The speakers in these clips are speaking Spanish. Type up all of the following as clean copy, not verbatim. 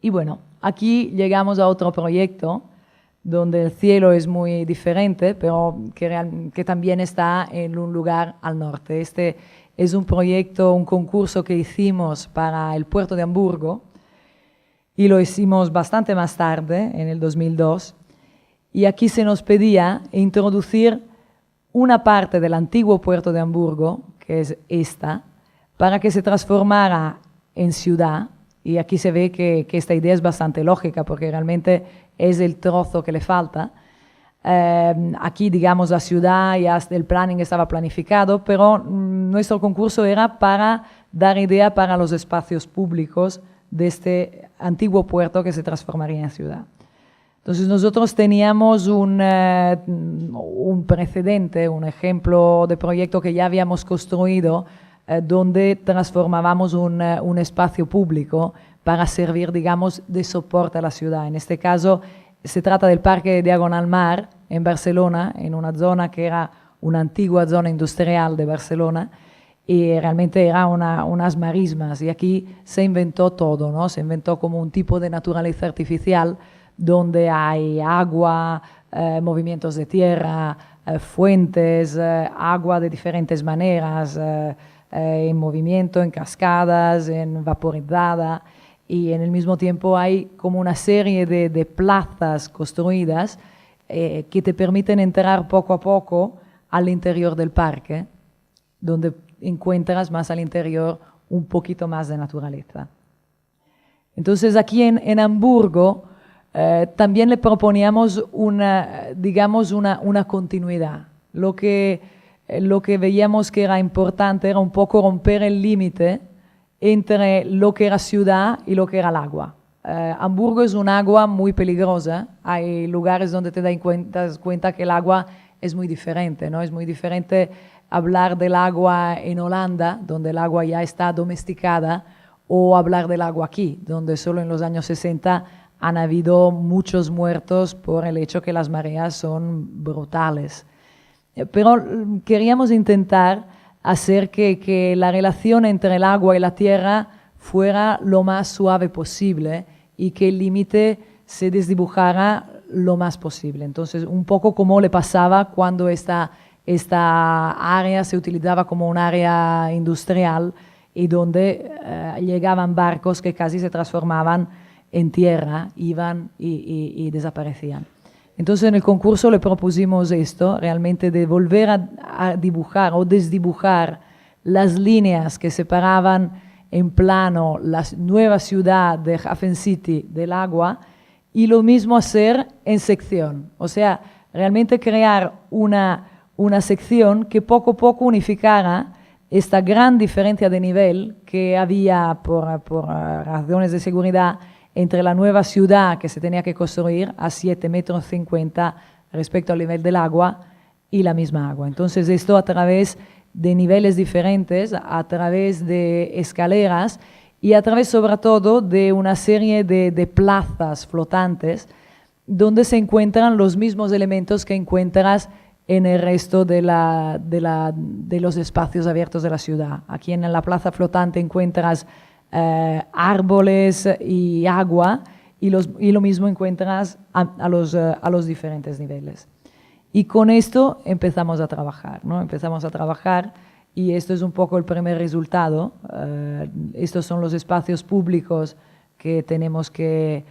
Y bueno, aquí llegamos a otro proyecto donde el cielo es muy diferente, pero que también está en un lugar al norte. Este es un proyecto, un concurso que hicimos para el puerto de Hamburgo y lo hicimos bastante más tarde, en el 2002. Y aquí se nos pedía introducir una parte del antiguo puerto de Hamburgo, que es esta, para que se transformara en ciudad. Y aquí se ve que esta idea es bastante lógica, porque realmente es el trozo que le falta. Aquí, digamos, la ciudad, ya el planning estaba planificado, pero nuestro concurso era para dar idea para los espacios públicos de este antiguo puerto que se transformaría en ciudad. Entonces nosotros teníamos un precedente, un ejemplo de proyecto que ya habíamos construido, donde transformábamos un espacio público para servir, digamos, de soporte a la ciudad. En este caso se trata del Parque Diagonal Mar en Barcelona, en una zona que era una antigua zona industrial de Barcelona, y realmente era unas marismas, y aquí se inventó todo, ¿no? Se inventó como un tipo de naturaleza artificial donde hay agua, movimientos de tierra, fuentes, agua de diferentes maneras, en movimiento, en cascadas, en vaporizada, y en el mismo tiempo hay como una serie de plazas construidas que te permiten entrar poco a poco al interior del parque, donde encuentras más al interior un poquito más de naturaleza. Entonces aquí en Hamburgo también le proponíamos digamos una continuidad. Lo que veíamos que era importante era un poco romper el límite entre lo que era ciudad y lo que era el agua. Hamburgo es un agua muy peligrosa. Hay lugares donde te das cuenta que el agua es muy diferente, ¿no? Es muy diferente hablar del agua en Holanda, donde el agua ya está domesticada, o hablar del agua aquí, donde solo en los años 60 han habido muchos muertos por el hecho que las mareas son brutales. Pero queríamos intentar hacer que la relación entre el agua y la tierra fuera lo más suave posible y que el límite se desdibujara lo más posible. Entonces, un poco como le pasaba cuando esta área se utilizaba como un área industrial y donde llegaban barcos que casi se transformaban en tierra, iban y desaparecían. Entonces en el concurso le propusimos esto, realmente de volver a dibujar o desdibujar las líneas que separaban en plano la nueva ciudad de Hafen City del agua y lo mismo hacer en sección. O sea, realmente crear una sección que poco a poco unificara esta gran diferencia de nivel que había por razones de seguridad entre la nueva ciudad que se tenía que construir a 7,50 metros respecto al nivel del agua y la misma agua. Entonces esto a través de niveles diferentes, a través de escaleras y a través sobre todo de una serie de plazas flotantes donde se encuentran los mismos elementos que encuentras en el resto de los espacios abiertos de la ciudad. Aquí en la plaza flotante encuentras árboles y agua y lo mismo encuentras a los diferentes niveles. Y con esto empezamos a trabajar, ¿no? Empezamos a trabajar y esto es un poco el primer resultado. Estos son los espacios públicos que tenemos que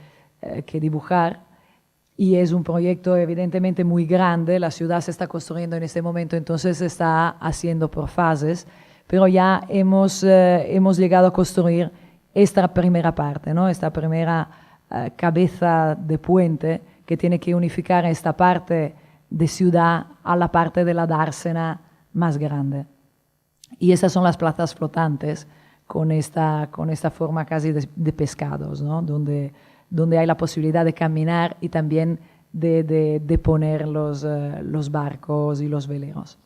dibujar y es un proyecto evidentemente muy grande. La ciudad se está construyendo en este momento, entonces se está haciendo por fases, pero ya hemos llegado a construir esta primera parte, ¿no? Esta primera cabeza de puente que tiene que unificar esta parte de ciudad a la parte de la dársena más grande. Y esas son las plazas flotantes con esta forma casi de pescados, ¿no? Donde hay la posibilidad de caminar y también de poner los barcos y los veleros.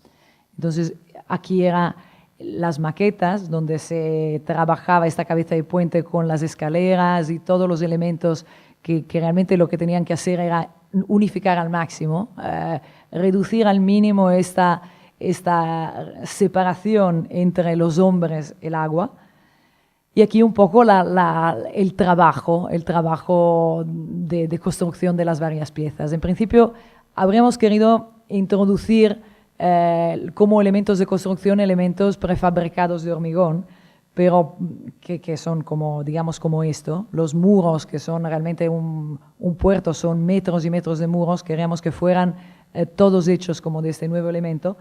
Entonces, aquí eran las maquetas donde se trabajaba esta cabeza de puente con las escaleras y todos los elementos que realmente lo que tenían que hacer era unificar al máximo, reducir al mínimo esta separación entre los hombres y el agua. Y aquí un poco el trabajo de construcción de las varias piezas. En principio, habríamos querido introducir como elementos de construcción elementos prefabricados de hormigón, pero que son como, digamos, como esto. Los muros, que son realmente un puerto, son metros y metros de muros, queríamos que fueran todos hechos como de este nuevo elemento,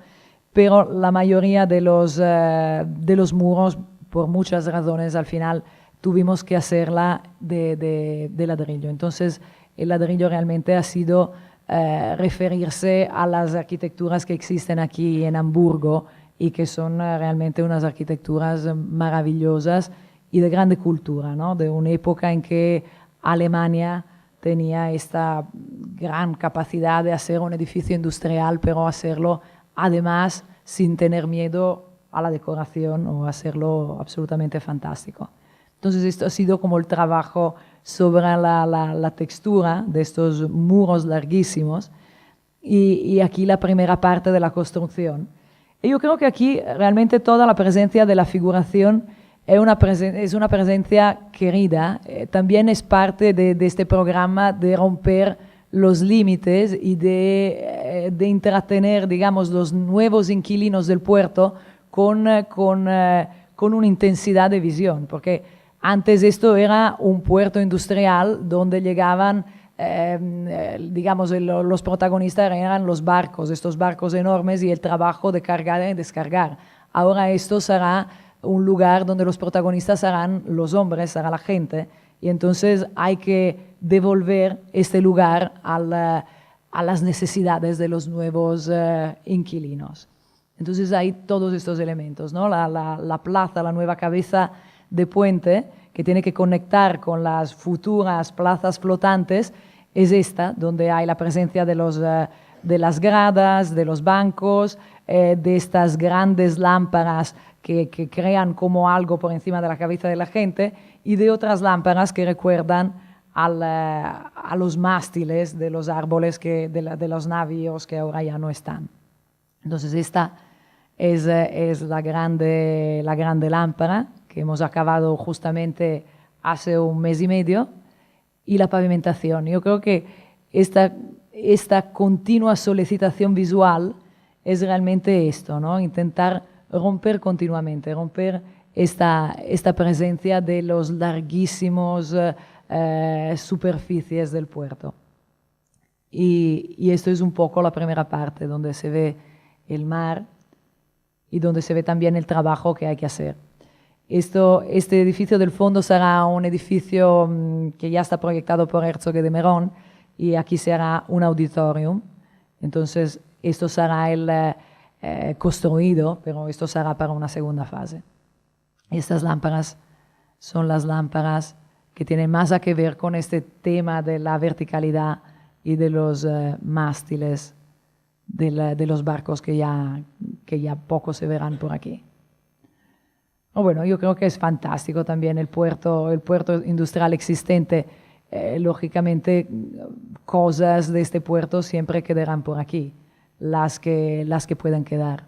pero la mayoría de los muros, por muchas razones, al final tuvimos que hacerla de ladrillo. Entonces, el ladrillo realmente ha sido referirse a las arquitecturas que existen aquí en Hamburgo y que son realmente unas arquitecturas maravillosas y de grande cultura, ¿no? De una época en que Alemania tenía esta gran capacidad de hacer un edificio industrial, pero hacerlo además sin tener miedo a la decoración o hacerlo absolutamente fantástico. Entonces esto ha sido como el trabajo sobre la textura de estos muros larguísimos y aquí la primera parte de la construcción. Y yo creo que aquí realmente toda la presencia de la figuración es una presencia querida, también es parte de este programa de romper los límites y de entretener, digamos, los nuevos inquilinos del puerto con una intensidad de visión, porque antes esto era un puerto industrial donde llegaban, digamos, los protagonistas eran los barcos, estos barcos enormes y el trabajo de cargar y descargar. Ahora esto será un lugar donde los protagonistas serán los hombres, será la gente, y entonces hay que devolver este lugar a las necesidades de los nuevos inquilinos. Entonces hay todos estos elementos, ¿no? La plaza, la nueva cabeza de puente, que tiene que conectar con las futuras plazas flotantes, es esta, donde hay la presencia de las gradas, de los bancos, de estas grandes lámparas que crean como algo por encima de la cabeza de la gente, y de otras lámparas que recuerdan a los mástiles de los árboles, de los navíos que ahora ya no están. Entonces esta es la grande lámpara que hemos acabado justamente hace un mes y medio, y la pavimentación. Yo creo que esta continua solicitación visual es realmente esto, ¿no? Intentar romper continuamente, romper esta presencia de los larguísimos superficies del puerto. Y esto es un poco la primera parte, donde se ve el mar y donde se ve también el trabajo que hay que hacer. Este edificio del fondo será un edificio que ya está proyectado por Herzog de Meuron, y aquí será un auditorium. Entonces, esto será construido, pero esto será para una segunda fase. Estas lámparas son las lámparas que tienen más a que ver con este tema de la verticalidad y de los mástiles de los barcos que ya poco se verán por aquí. Bueno, yo creo que es fantástico también el puerto industrial existente. Lógicamente, cosas de este puerto siempre quedarán por aquí, las que puedan quedar.